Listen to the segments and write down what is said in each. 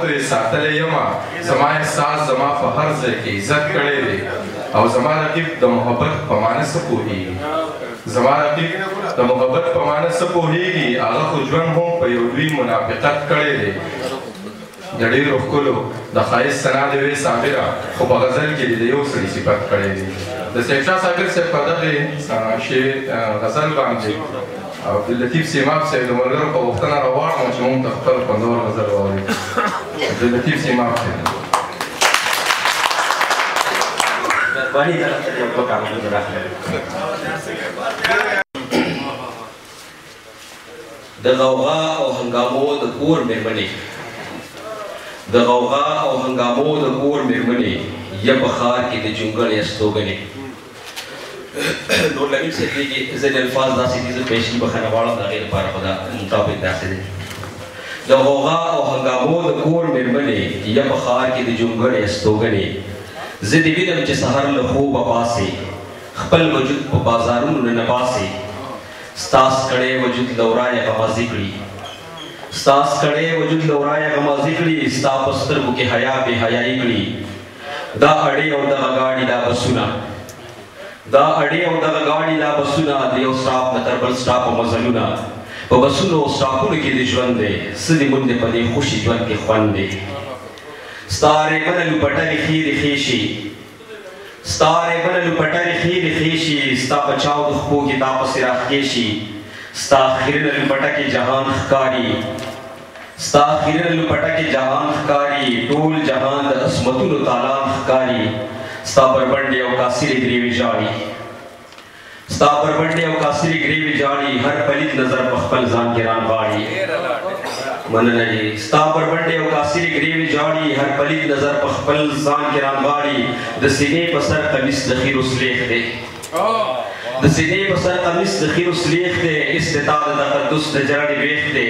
ساتلی یما زما احساس زما په هر ځای کې عزت کړی دی او زما رقیب د محبت په معنی څه پوهېږي زما رقیب د محبت په معنی څه پوهېږي هغه خو ژوند هم په یو لوی منافقت کړی دی د ډېرو ښکلو د ښایست ثنا دې وې صابره خو په غزل کې دې د یو سړي صفت کړی دی د سیفشاه صابر صاحب په دغې غزل باندې او عبداللطیف سیماب صاحب د ملګرو په غوښتنه راواړم چې موږ ته خپل خوندور غزل واوري عبداللطیف سیماب صاحب مهرباني طرف ته یو دوه کاغذونه راکړئ د غوغا او هنګامو د کور مېرمنې د غوغا او هنګامو د کور مېرمنې یا په ښار کې د جونګړې استوګنې نور لمین صاحب دی کې ځینې الفاظ داسې دي زه پیشي بخښنه غواړم د هغې لپاره خو دا مطابق داسې دی د غوغا او هنګامو د کور مېرمنې یا په ښار کې د جونګړې استوګنې زه دې وینم چې سحر له خوبه پاسې خپل وجود په بازارونو نه باسې ستا سکړی وجود له ورایه غمازي کړي ستا سکړی وجود له ورایه غمازي کړي ستا په سترګو کې حیا بې حیایي کړي دا اړې او دغه ګاډي دا بسونه دا اړې او دغه ګاډي دا بسونه د یو سټاپ نه تر بل سټاپ مزلونه په بسونو او سټاپونو کې د ژوند دی څه دې مونږ په دې خوشي ژوند کې خوند دی ستا ریبنه لوپټلې خیرې خیشي ستا ریبنه لوپټلې خیرې خیشي ستا په چاو د خپو کې تا پسې راخکېشي ستا خیرنه لوپټه کې جهان ښکاري ستا خیرنه لوپټه کې جهان ښکاري ټول جهان د عصمتونو تالان ښکاري ستا پر بنډې او کاسرې ګریوې ژاړي ستا پر بنډې او کاسرې ګریوې ژاړي هر پلید نظر په خپل ځان کې رانغاړي مننه جی ستا پر بنډې او کاسرې ګریوې ژاړي هر پلید نظر په خپل ځان کې رانغاړي د سینې په سر قمیص د خیرو سلیخ دی د سینې په سر قمیص د خیرو سلیخ دی استطاع د تقدس د جرړې ویښ دی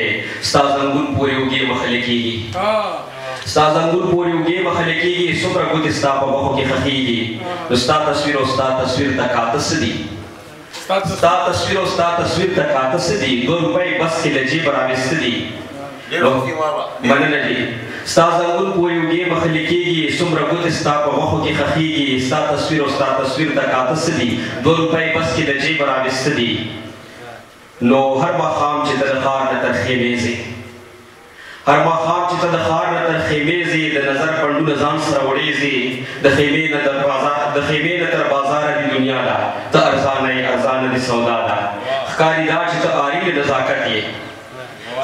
ستا زنګون پورې اوږې مخلې کېږي ستا زنګون پورې اوږې مخلې کېږي څومره ګوتې ستا په غوښو کې ښخېږي نو ستا تصویر او ستا تصویر ته کاته څه دي ستا تصویر او ستا تصویر ته کاته څه دي 2 روپۍ بس کې له جیبه راویسته دي مننه جی ستا زنګون پورې اوږې مخلې کېږي څومره ګوتې ستا په غوښو کې ښخېږي ستا تصویر او ستا تصویر ته کاته څه دي 2 روپۍ بس کې له جیبه راویسته دي نو هر ماښام چې ته د ښار نه تر خیمې ځې هر ماښام چې ته د ښار نه تر خیمې ځې د نظر پنډونه ځان سره وړېږي د خیمې نه تر بازاره د دنیا ده ته ارزانه یې ارزانه د سودا ده ښکاري دا چې ته عاري له نزاکت یې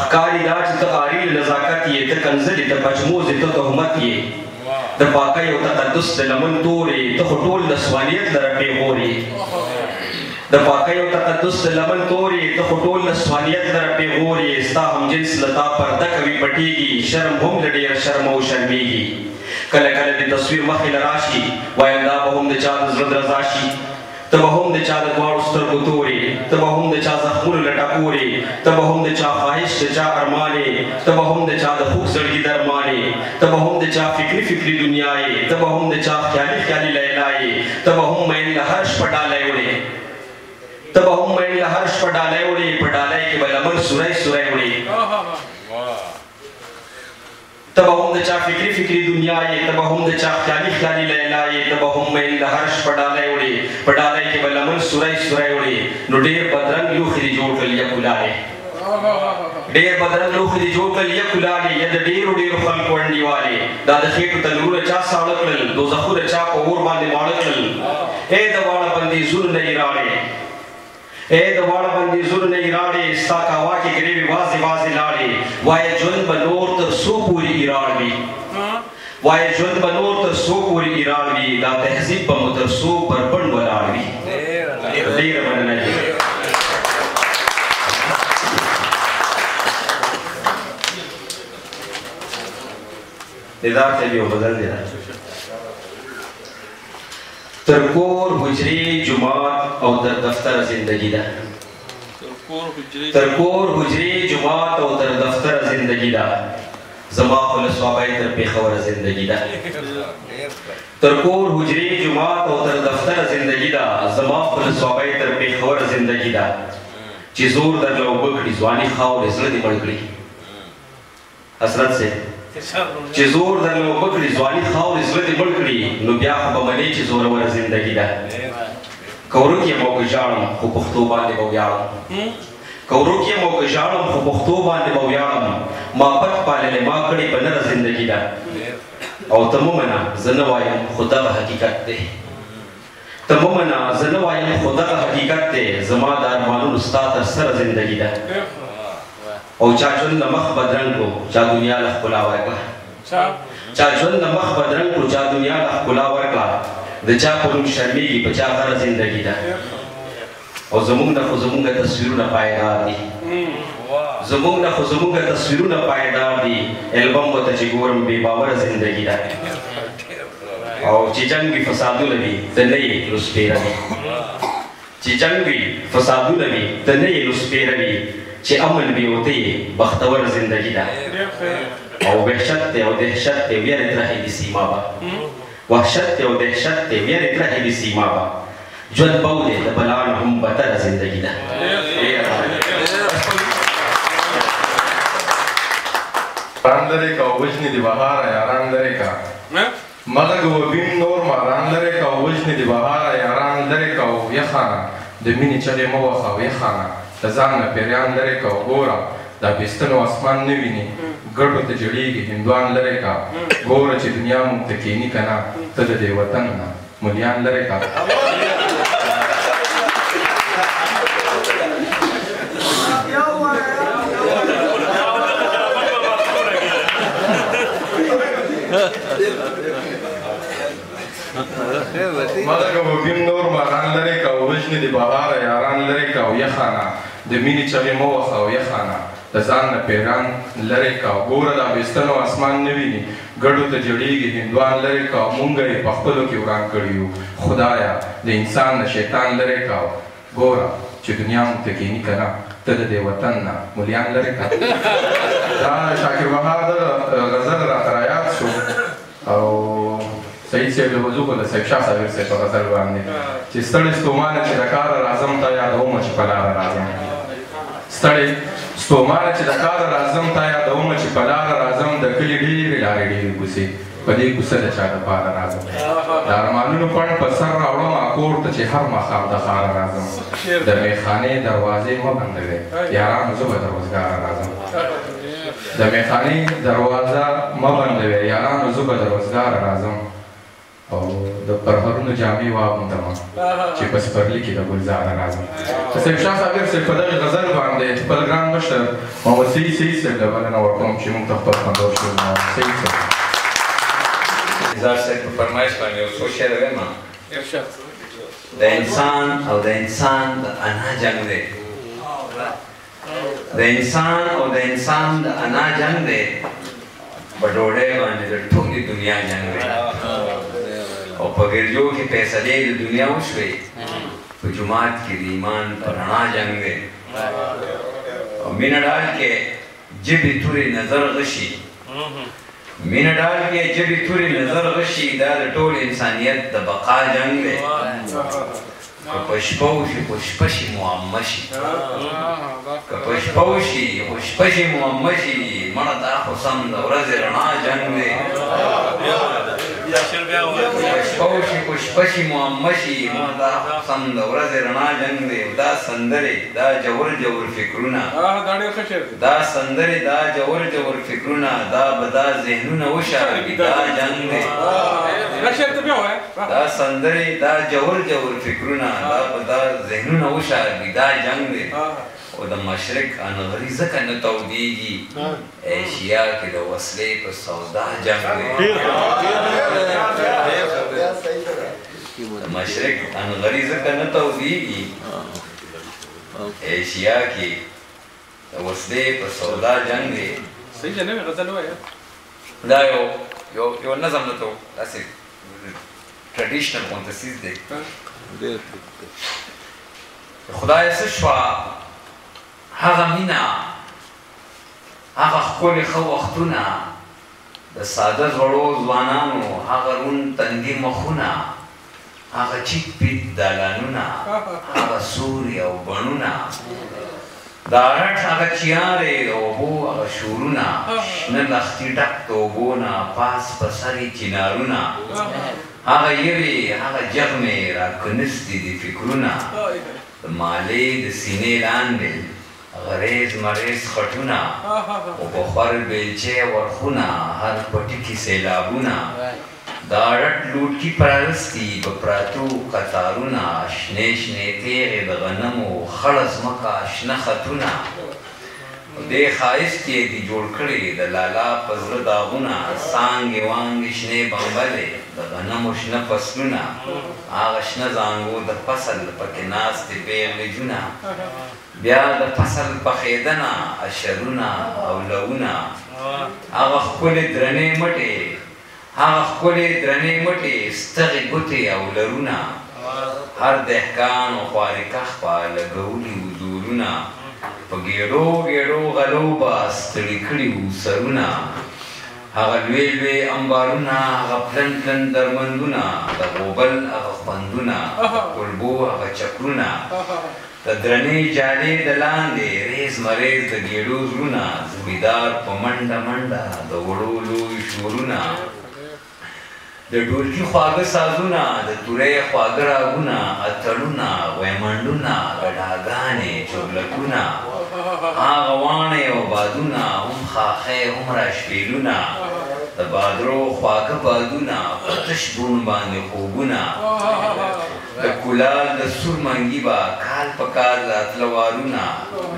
ښکاري دا چې ته عاري له نزاکت یې ته کنځلې ته پچموز یې ته تهمت یې د پاکۍ او تقدس د لمن تورې ته خو ټول نسوانیت لره پیغور یې د پاکۍ او تقدس د لمن تورې ته خو ټول نسوانیت لره پیغور یې ستا همجنس له تا پرده کوي پټېږي شرم هم له ډېره شرمه او شرمېږي کله کله د تصویر مخې له راشي وایم دا به هم د چا د زړه درزا شي ته به هم د چا د دواړو سترګو تورې ته به هم د چا زخمونو له ټکورې ته به هم د چا خواهش د چا ارمانې ته به هم د چا د خوږ زړګي درمانې ته به هم د چا فکري فکري دنیا یې ته به هم د چا خیالي خیالي لیلا یې ته به هم مین له هر شپه ډالی وړې ته به هم مین له هر شپه ډالی وړې په ډالۍ کې به لمن سوری سوری وړې ته به هم د چا فکري فکري دنیا یې ته به هم د چا خیالي خیالي لیلا یې ته به هم مین له هر شپه ډالی وړې په ډالۍ کې به لمن سوری سوری وړې نو ډېر بدرنګ لوښي دې جوړ کړل یک ولارې ډېر بدرنګ لوښي دې جوړ کړل یک ولارې یا د ډېرو ډېرو خلکو انډیوالې دا د خېټو تنورونه چا ساړه کړل دوزخونه چا په اور باندې واړه کړل ای د واړه بندیزونه نه یې راړې اے د واړه بندیزونه نه یې راړې ستا کاوا کې ګریوې وازې وازې لاړې وایه ژوند به نور تر څو پورې ایراړ وي وایه ژوند به نور تر څو پورې ایراړ وي دا تهذیب به مو تر څو پر بڼ ولاړ وي ډېره مننه دیدار صاحب یو غزل دی تر کور حجرې جومات او تر دفتر زندگی ده تر کور حجرې جومات او تر دفتر زندگی ده زما خو له صوابۍ تر پېښوره زندگی ده تر کور حجرې جومات او تر دفتر زندگی ده زما خو له صوابۍ تر پېښوره زندگی ده چې زور درله اوبه کړي ځواني خاورې زړه دې مړ کړي حسرت سے چې زور درنه اوبه کړي ځواني خاورې زړه دې مړ کړي نو بیا خو به منې چې زوروره زندګي ده که ورک یم او که ژاړم خو پښتو باندې به ویاړم که ورک یم او که ژاړم خو پښتو باندې به ویاړم ما پت پاللې ما کړې په نره زندګي ده او ته مه منه زه نه وایم خو دغه حقیقت دی ته مه منه زه نه وایم خو دغه حقیقت دی زما د ارمانونو ستا تر سره زندګي ده او چا ژوند له مخ بدرنګ کړو چا دنیا له ښکلا ورکړه چا ژوند له مخ بدرنګ کړو چا دنیا له ښکلا ورکړه د چا په نوم شرمېږي په چا غره زندګي ده او زموږ نه خو زموږ تصویرونه پایدار دي زموږ نه خو زموږ تصویرونه پایدار دي البم ورته چې ګورم بې باوره زندګي ده او چې جنګ وي فسادونه وي ته نه یې نو سپېره وي چې جنګ وي فسادونه وي ته نه یې نو سپېره وي چې امن وي او ته یې بختوره زندګي ده او وحشت دی او دهشت دی ویرې ترهې دي سیما به وحشت دی او دهشت دی ویرې ترهې دي سیما به ژوند به و دی د بلا نه هم بدتره زندګي ده ران لرې که او وژنې دي بهاره یاران لرې که ملګ وبین نور ماران لرې که او وژنې دي بهاره یاران لرې که او یخانه د مینې چغې مه وهه او یخانه د ځان نه پیریان لرې که او ګوره دا بېستنو اسمان نه ویني ګټو ته جړېږي هندوان لرې که ګوره چې دنیا مونږ ته کښېني که نه ته د دې وطن نه ملیان لرې که ملګ وبین نور ماران لرې که او وژنې دي بهاره یاران لرې که او یخانه د مینې چغې مه وهه او یخانه د ځان نه پیران لرې که ګوره دا بېستنو اسمان نه ویني ګډو ته جړېږي هندوان لرې که مونږ یې په خپلو کې وران کړي یو خدایه د انسان نه شیطان لرې که ګوره چې دنیا مونږ ته کښېني که نه ته د دې وطن نه ملیان لرې که دا شاکر بهار غزل راته رایاد شو او سعید صاحب له وضو خو د صاحب شاه صابر صاحب په غزل باندې چې ستړی ستومانه چې د کاره راځم تا یادومه چې په لاره راځم ستړی ستومانه چې د کاره راځم تا یادومه چې په لاره راځم د کلي ډېرې لارې ډېرې کوڅې په دې کوڅه د چا دپاره راځم د ارمانونو پڼ په سر راوړم کور ته چې هر ماښام د ښاره راځم د میخانې دروازې مه بندوئ یارانو زه به د روزګاره راځم د میخانې دروازه مه بندوئ یارانو زه به د روزګاره راځم او د پرهرونو جامې واغوندمه چې په سپرلي کې د ګلزاره راځم د صاحب شاه صابر صاحب په دغې غزل باندې خپل ګران مشر محمد سعید صاحب له بلنه ورکوم چې موږ ته خپل خوندور شعر محمد سعید صاحب نظار صاحب په فرمایش باندې یو څو شعر وایم د انسان او د انسان د انا جنګ دی د انسان او د انسان د انا جنګ دی په ډوډۍ باندې د ټولې دنیا جنګ دی او په ګرجو کې فیصلې د دنیا وشوې په جومات کې د ایمان په رڼا جنګ دی او مینه ډال کې جبې تورې نظر غشي مینه ډال کې جبې تورې نظر غشي دا د ټول انسانیت د بقا جنګ دی که په شپه وشي خو شپه شي معمه شي که په شپه وشي خو شپه شي معمه شي مړه دا خو سم د ورځې رڼا جنګ دی شپوشي خو شپه شي معمه شي دا سم د ورځې رڼا جنګ دی دا سندرې دا جوور جوور فکرونه دا سندرې دا جوور جوور فکرونه دا به دا ذهنونه وشاروي دا جنګ دی دا سندرې دا جوور جوور فکرونه دا به دا ذهنونه وشاروي دا جنګ دی او د مشرق انغري ځکه نه تودېږي ایشیا کې د وسلې په سودا جنګ دی د مشرق انغري ځکه نه تودېږي ایشیا کې د وسلې په سودا جنګ دی دا یو نظم نه تو داسې ټریډیشنل غونته څیز دی خدایه څه شوه هغه مینه هغه ښکلې ښه وختونه د ساده زړو ځوانانو هغه روڼ تندي مخونه هغه چیت پیت دالانونه هغه سوري او بڼونه دا رټ هغه چیارې د اوبو هغه شورونه شنه لښتي ډک د اوبو نه پاس په سر یې چنارونه هغه یوې هغه جغمې راکنستې دي فکرونه د مالې د سینې لاندې غریز مریز خټونه او په خور بیلچې ورخونه هر پټي کې سیلابونه دا رټ لوټکي پرانستي په پراتو قطارونه شنې شنې تیغې د غنمو خړه ځمکه شنه خطونه دې ښایست یې دي جوړ کړي د لالا په زړه داغونه څانګې وانګې شنې بمبلې د غنمو شنه فصلونه هغه شنه زانګو د فصل پکې ناستې بیغلجونه بیا د فصل پخېدنه اشرونه او لونه هغه ښکلې درنې مټې هغه ښکلې درنې مټې ستغې ګوتې او لرونه هر دهقان او خوارکخ په لګولي وو زورونه په ګېډو ګېډو غلو به ستړي کړي وو سرونه هغه لوی لوی امبارونه هغه پلن پلن درمندونه د غوبل هغه خوندونه د کلبو هغه چکرونه د درنې جالې د لاندې ریز مریز د ګېډو زړونه زمیدار په منډه منډه د وړو لوی شورونه د ډولکي خواږه سازونه د تورې خواږه راګونه اتړونه ویمنډونه ګډاګانې چورلکونه هغه واڼې او بادونه هم خاښې هم راشپېلونه د بادرو خواږه بادونه په تش بون باندې خوبونه د کولال د سور منګي به کال په کال راتله وارونه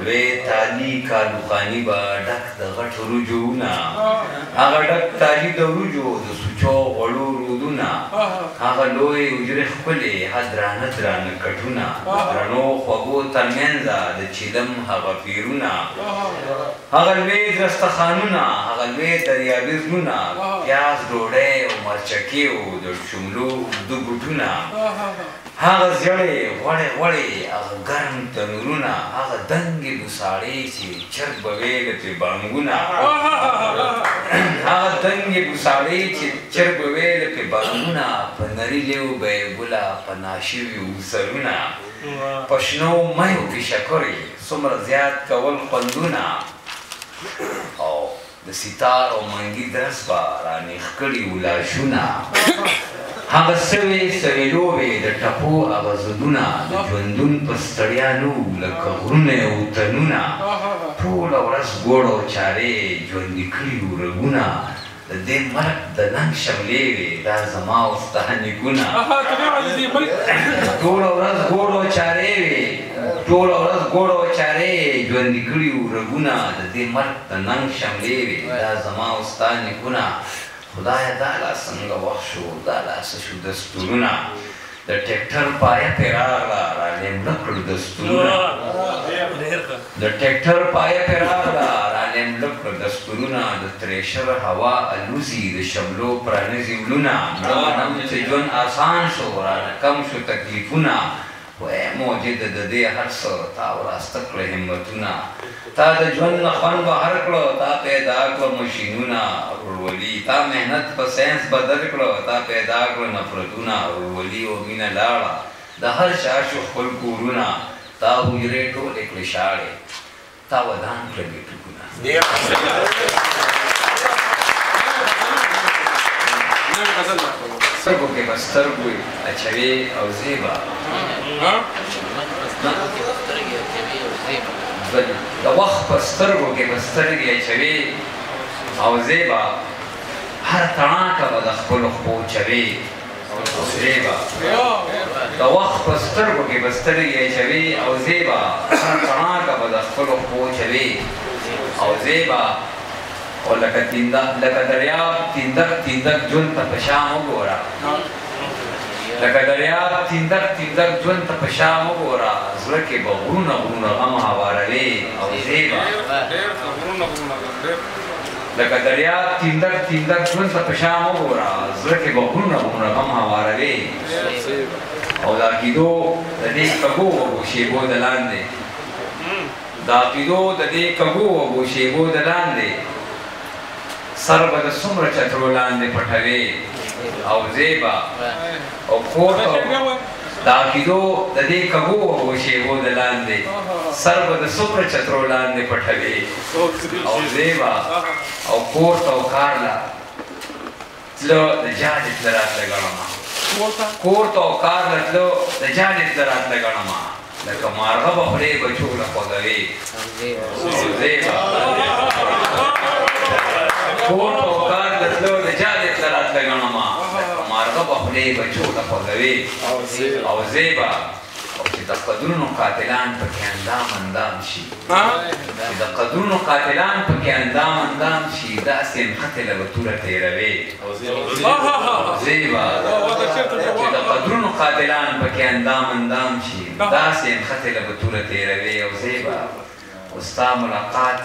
لوی تالي کالوخاني به ډک د غټو رجوونه هغه ډک تالي د وریجو د سوچو غوړو رودونه هغه لوی حجرې ښکلې ها درانه درانه کټونه درنو خوږو ترمنځه د چیلم هغه پیرونه هغه لوی دسترخوانونه هغه لوی دریابي زړونه پیاز ډوډۍ او مرچکې او د شملو اوږده بوټونه هغه زیړې غوړې غوړې هغه ګرم تنورونه هغه دنګې بوساړې چې چرګ به ویله پرې بانګونه هغه دنګې بوساړې چې چرګ به ویله پرې بانګونه په نري لیو به یې ګوله په ناشویو سرونه په شنو میو کې شکرې څومره زیات کول خوندونه او د ستار او منګي درس به رانیغ کړي وو لاشونه هغه سوې سوې لوبې د ټپو هغه زدونه د ژوندون په ستړیا نه وو لکه غرونه او تنونه ټوله ورځ ګوړ او چارې ژوندي کړي وو رګونه د دې مرګ د ننګ شملې وې دا زما او ستا نیکونه ټوله ورځ ګوړ او چارې وې ټوله ورځ ګوړ او چارې ژوندي کړي وو رګونه د دې مرګ د ننګ شملې وې دا زما او ستا نیکونه خدایه دا لا څنګه وخت شو دا لا څه شو دستورونه د ټریکټر پایه پرې راغله رالیمړه کړو دستورونه د ټریکټر پایه پرې راغله رالیمړه کړو دستورونه د تریشر هوا الوزي د شملو پرانیزي ولونه مړه منم چې ژوند آسان شو رانه کم شو تکلیفونه وای موجده د دې هر څه تا وراسته کړه همتونه تا د ژوند نه خوند بهر کړو تا پیدا کړو ماشینونه ورولي تا محنت په ساينس بدل کړو تا پیدا کړو نفرتونه ورولي او مینه لاړه د هر چا شو خپل کورونه تا حجرې ټولې کړې شاړې تا ودان کړې ټکونه سترګو کې به سترګو اچوي او زیبا د وخت په سترګو کې به سترګې اچوي او زیبا هر تڼاکه به د خپلو خپو چوي زیبا د وخت په سترګو کې به سترګې اچوي او زیبا هر تڼاکه به د خپلو خپو چوي او زیبا او لکه دریاب تیندک تیندک ژوند ته په شام وګوره لکه دریاب تیندک تیندک ژوند ته په شام وګوره زړه کې به غرونه غرونه غم هواروي او زیبا لکه دریاب تیندک تیندک ژوند ته په شام وګوره زړه کې به غرونه غرونه غم هواروي او د عقیدو د دې کږو وږو شیبو د لاندې د عقیدو د دې کږو وږو شیبو د لاندې سر به د څومره چترو لاندې پټوي او زیبا او کور د عقیدو د دې کږو وږو شیبو د لاندې سر به د څومره چترو لاندې پټوي او زیبا او کور ته او کار له تلو د جاډې تله راتله ګڼمه کور ته او کار له تلو د جاډې تله راتله ګڼمه لکه مارغه به خولې بچو له خوږوي زیبا کور ته او کار له تلو د جاډې تله راتله ګڼمه مارغه به خولې بچو له خوږوي او زیبا او چې د قدرونو قاتلان پکې اندام اندام شي چې د قدرونو قاتلان پکې اندام اندام شي داسې نښتې له به توره تېروي زیبا چې د قدرونو قاتلان پکې اندام اندام شي داسې نښتې له به توره تېروي او زیبا او ستا ملاقات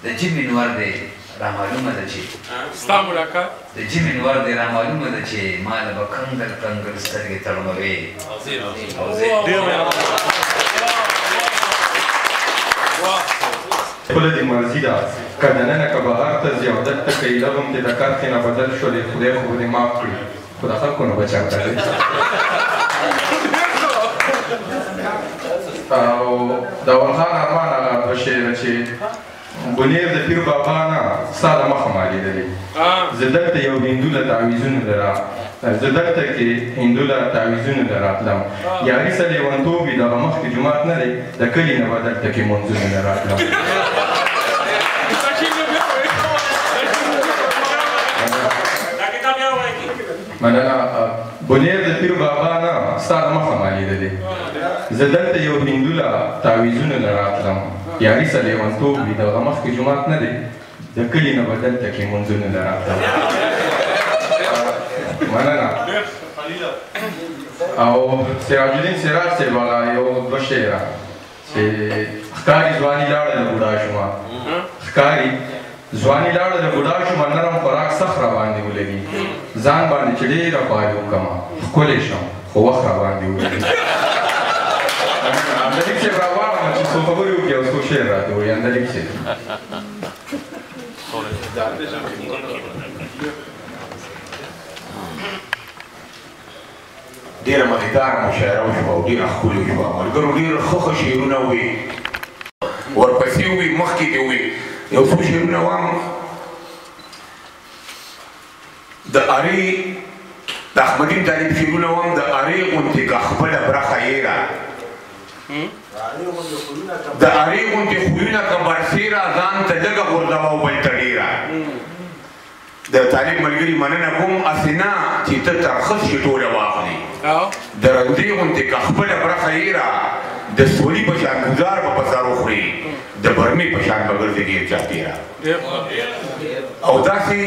د جمې نور دی رامعلومه ده چې ستا ملاقات د جمې نور دی رامعلومه ده چې ما له به کنګل کنګل سترګې تړموي او خپله دې مرضي ده که دننه که بهر ته ځي او دلته که ایله هم دې د کرښې نه بدل شولې خدای خو به دې معاف کړي خو د خلکو نه به چاته دی او د اولخان ارمان هغه دوه شعره چې بنیر د پیر بابا نه ستا د مخه ما لیدلې زه دلته یو هندو له تعویضونو زه دلته کې هندو له تعویضونو له راتلم یاري څه لیونتوب وي دغه مخکې جومات نه دی د کلي نه به دلته کې منځونو له راتلم مننه بنیر د پیر بابا نه ستا د مخه ما لیدلې زه دلته یو هندو له تعویضونو له راتلم یاري څه لیونتوب وي دغه مخکې جومات نه دی د کلي نه به دلته کې منځونو له راتلم مننه او سراج الدین سراج صاحب هغه یو دوه شعره چې ښکاري ځواني لاړه له بوډا شومه ښکاري ځواني لاړه له بوډا شومه نرم خوراک سخت راباندې ولګي ځان باندې چې ډېره خواري وکړمه ښکلی شم خو وخت راباندې ولګي اندلیک صاحب راواړمه چې څو خبرې وکړي او څو شعر راته ووایي اندلیک صاحب ډېره مخداره مشاعره وشوه او ډېره ښکلې وشوه ملګرو ډېر ښه شعرونه ووي ورپسې ووي مخکې دې ووي یو څو شعرونه وایم د ارې د احمدین طالب شعرونه وایم د ارې غوندې که خپله برخه یېره د ارې غوندې خویونه که برسېره ځان ته لږه غورځوه او بل ته ډېره د طالب ملګري مننه کوم هسې نه چې ته ترخص شي ټوله واخلې د رندې غوندې که خپله برخه یېره د سولي په شان ګزار به په سر وخوري د برمې په شان به ګرځې ډېر چاپېره او داسې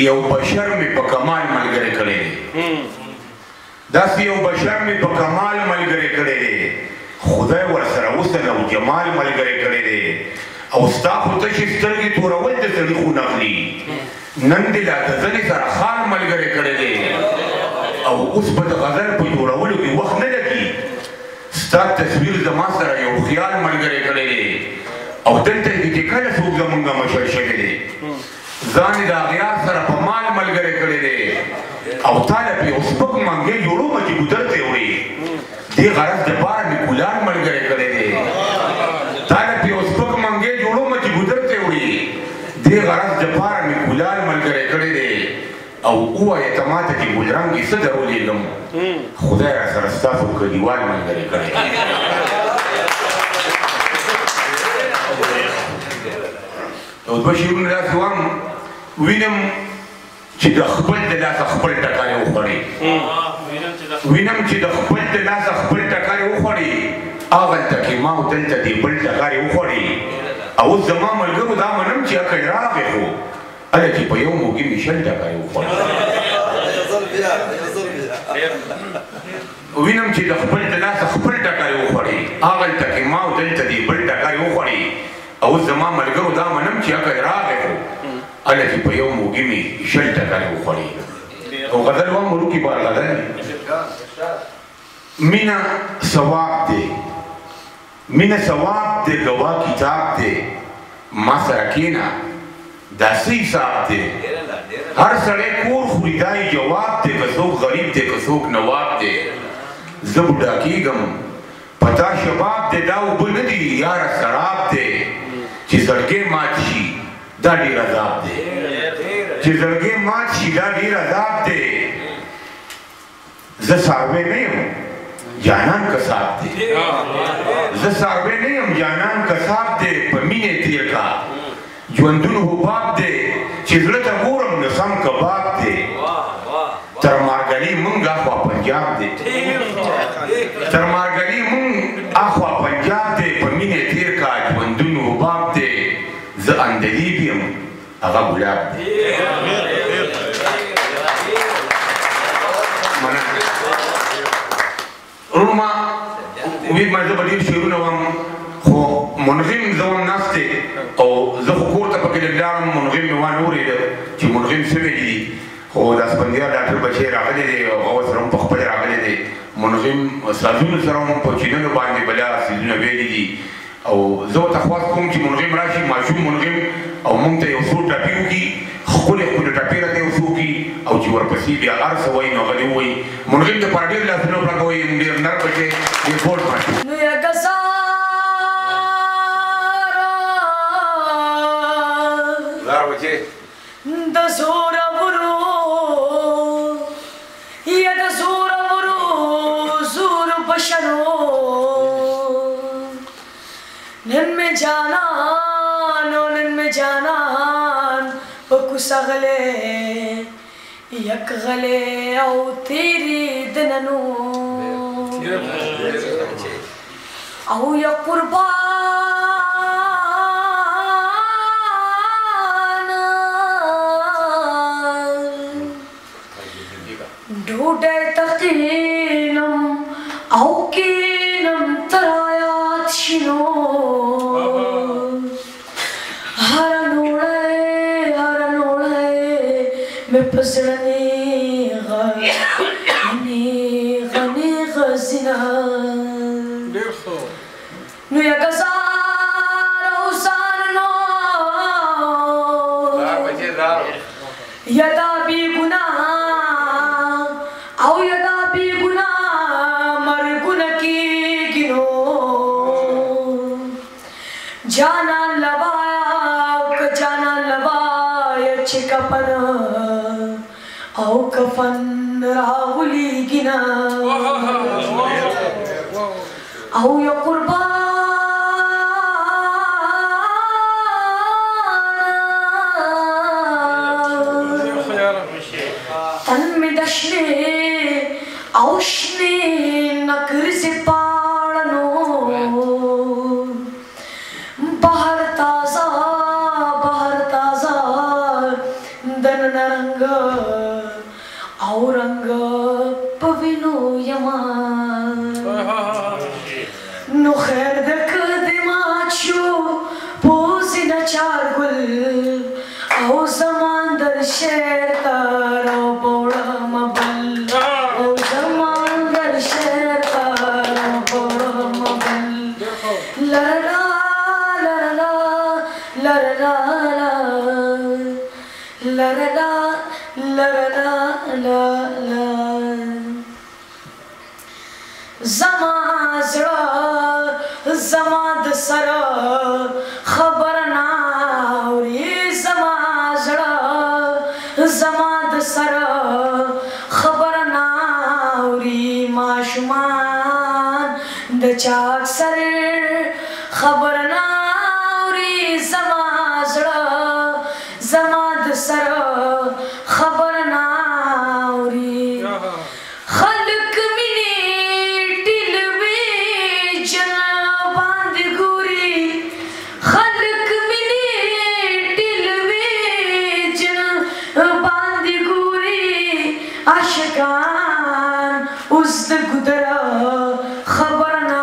یو بشر مې په کمال ملګری کړی دی داسې یو بشر مې په کمال ملګری کړی دی خدای ورسره حسن او جمال ملګری کړی دی او ستا خو تشې سترګې تورول د سړي خو نغلي نن دې لا د ځلې سره خان ملګری کړی دی او اوس به د غزل په جوړولو کې وخت نه لګي ستا تصویر زما سره یو خیال ملګری کړی دی او دلته کې چې کله څوک زمونږ مشر شوی دی ځان یې د اغیار سره په مال ملګری کړی دی او تا له پې یو سپک منګی جوړومه چې ګودر ته وړي دې غرض دپاره مې ګلان ملګری کړی دی تا له پې یو سپک منګی جوړومه چې ګودر ته وړي دې غرض دپاره مې ګلان ملګری کړی دی او ووایه ته ماته چې ګلرنګې څه درولېږم خدای را سره ستاسو کلیوال ملګری کړی او دوه شعرونه داسې وایم وینم چې د خپل د لاسه خپل ټکاری وخوړې وینم چې د خپل د لاسه خپل ټکاری وخوړې هغلته کې ما او دلته دې بل ټکاری وخوړې او اوس زما ملګرو دا منم چې عقل راغی خو هله چې په یو موږي مې شل ټکاری وخوړې وینم چې د خپل د لاسه خپل ټکاری وخوړې هغلته کې ما او دلته دې بل ټکاری وخوړې او زما ملګرو دا منم چې عقل راغی خو هله چې په یو موږي مې شل ټکاری وخوړې او غزل وایم وروکي بار غزل مینه ثواب دی مینه ثواب دی ګوا کتاب دی ما سره کښېنه دا څه حساب دی هر سړی کور خوري دا یې جواب دی که څوک غریب دی که څوک نواب دی زه بوډا کېږم پتا شباب دی دا اوبه نه دي یاره سراب دی چې زړګی مات شي دا ډېر عذاب دی چې زړګی مات شي دا ډېر عذاب دی زه څاروی نه یم جانان کساب دی زه څاروی نه یم جانان کساب دی په مینې تېر کا ژوندون حباب دی چې زړه ته ګورم نو سم کباب دی تر مارګلي مونږ اخوا پنجاب دی تر مارګلي مونږ اخوا پنجاب دی په مینې تېر کا ژوندون حباب دی زه اندلیب یم هغه ګلاب دی روما امید ما زه به ډېر شعرونه وایم خو منظم زه هم ناست دی او زه خو کور ته پکې لږ لاړم منظم مې وانه اورېده چې منظم څه ویلي دي خو د اسفندیار ډاکټر بشیر راغلی دی او هغه سره هم پخپله راغلی دی منظم سازونو سره هم په چینلو باندې بلا څیزونه ویلي دي او زه ورته خواست کوم چې منظم راشي ماشوم منظم او موږ ته یو څو ټپې وکړي ښکلې ښکلې ټپې راته یو څو وکړي او چې ورپسې بیا هر څه وایي نو هغه دې ووایي منظم دپاره ډېر لاسونه ورکوئ ډېر نر بچی ډېر بوډ ماشوم لار بچی د زورورو یا د زورورو زور بشرو نن میں جانان پکو سغلے یک غلے او تیری دننو او یا قربان ڈھوڈے تقینم او کینم ترایات شنو پزړنی غنی غزنا نو یا گزار اوسان نو یدا بی گناہ او یدا بی گناہ مرگن کی گنو جانا لوایا جانا لوایا چکپن او کفن راولی گنا او یا قربان تن میں دشنے اوشنے نکر سے پاڑنو بہر تازہ دن نرنگ औरंग पविनो यमा नो खैर दक दिमाचो पोसी न चारगुल औ जमान दर शेर तारो बोड़ा मबल औ जमान दर शेर तारो बोड़ा मबल लरला लरला लरला लरला लरला لا لا زما زړه زما د سره خبر نه اوري زما زړه زما د سره خبر نه اوري ماشومان د چا اکثر خبر نه اوري زما زړه زما د سره خبر عاشقان اس د گدرا خبر نہ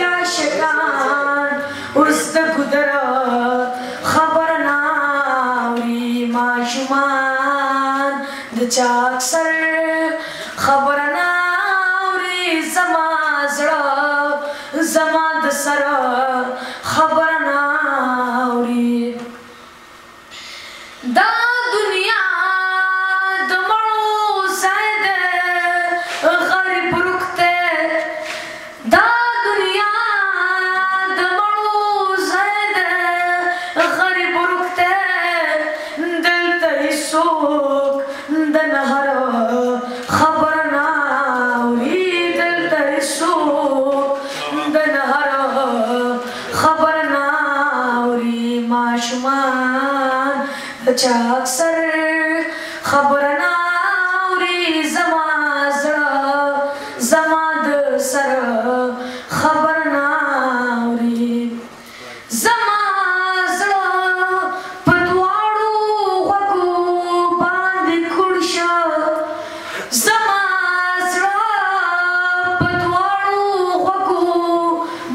عاشقان اس د گدرا خبر نہ معشومان د چا اکثر خبر نہ زما زړه زما د سره خبر نہ دا دنیا د مړو ځای دی غریب خبر نه اوري زما زړه زما د سر خبر نه اوري زما زړه په دواړو غوږو باندې کوړ شه زما زړه په دواړو غوږو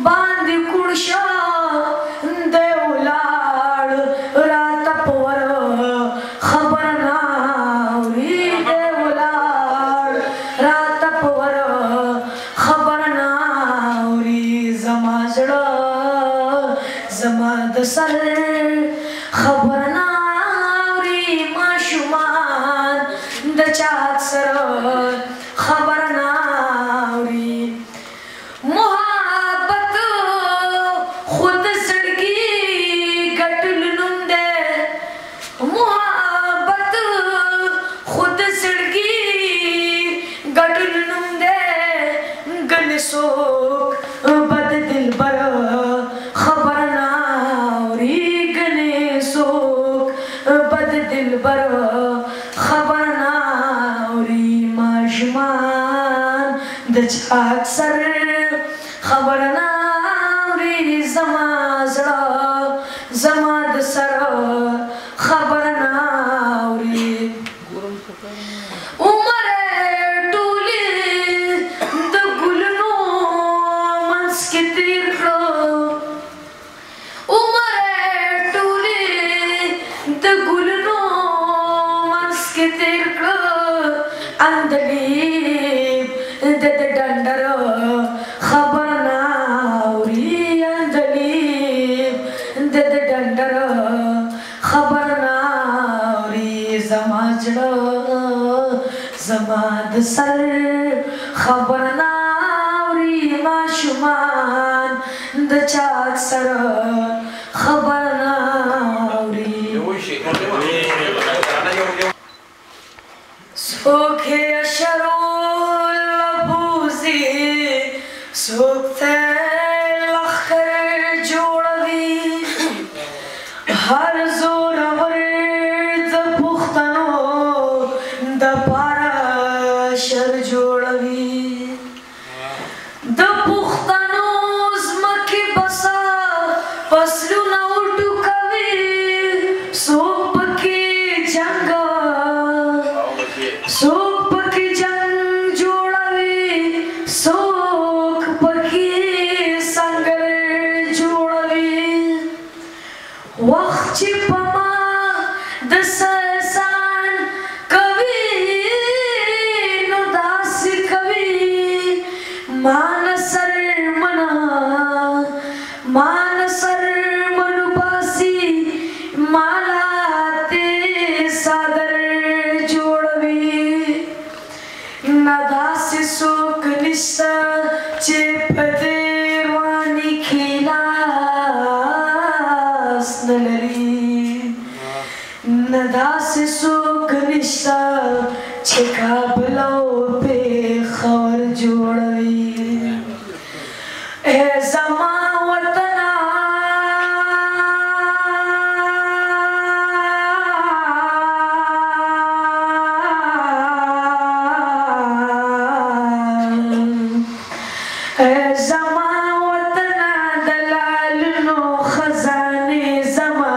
باندې کوړ شه دی ولاړ راته په ور خبر نه اوري دی ولاړ راته په ور خبر نه اوري زما زړه زما د سر خبر نه اوري ماشومان د چا سره خبر نه اوري محبت خود زړګي ګټل نوم دی محبت خود زړګي ګټل نوم دی ګنې څوک بد دلبر خبر نه اوري ګنې څوک بد دلبر خبر نه اوري ماشومان د چا اکثر خبر نه اوري زما زړه زما د سر خبر نه اوري عمر ټولې د ګلونو منځ کې تېر کړه عمر ټولې د ګلونو منځ کې تېر کړه اندلیب د ډنډر خبر نه اوري اندلیب د ډنډر خبر نه اوري زما زړه زما د سر خبر نه اوري ماشومان د چا سره خبر نه اوري څوک یې شرول لبوزي څوک ته لښکر جوړوي هر زورور د پښتنو دپاره شر جوړوي د پښتنو ځمکې بسا فصلونه وټوکوي څوک پکې جنګ څوک پکې جنګ جوړوي څوک پکې سنگر جوړوي وخت چې په ما د سسان کوي نو داسې کوي ما نه سر منا ما نه سر منو باسي مالاته صدر جوړوي نه داسې څوک نشته چې په دې رواني کې لاس نه لري نه داسې څوک نشته چې کابل او پېښور جوړوي ای زما وطنه زما وطنه د لالونو خزانې زما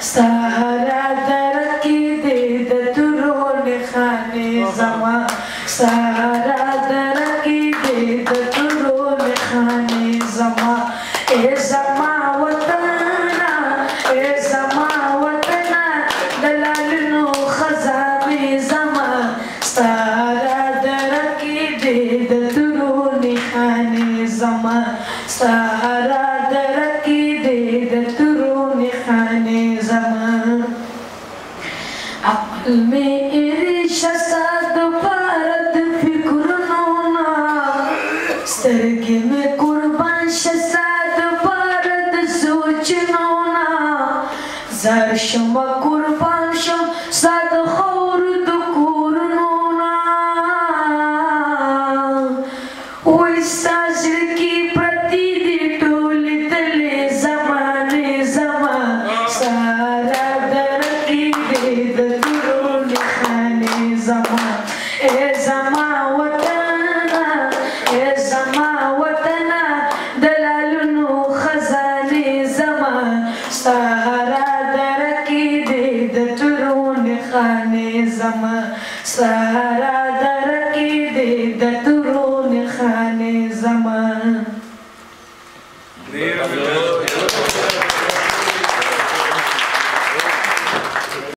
ستا هره دره کې دې د تورو نښانې زما ستا هره دره کې دې د تورو نښانې زما ای زما وطنه ای زما وطنه د لالونو خزانې زما ستا هره دره کې دې د تورو نښانې زما ستا هره دره کې دې د تورو نښانې زما عقل مې ایریشه ستا دپاره د فکرونو نه سترګې مې قربان شه ستا دپاره د سوچونو نه زار شمه قربان شم ستا د خاورو د کورونو نه وایي ستا زړه کې پرتې دي ټولې تلې زمانې زما ستا هره دره کې دې د تورو نښانې سهرا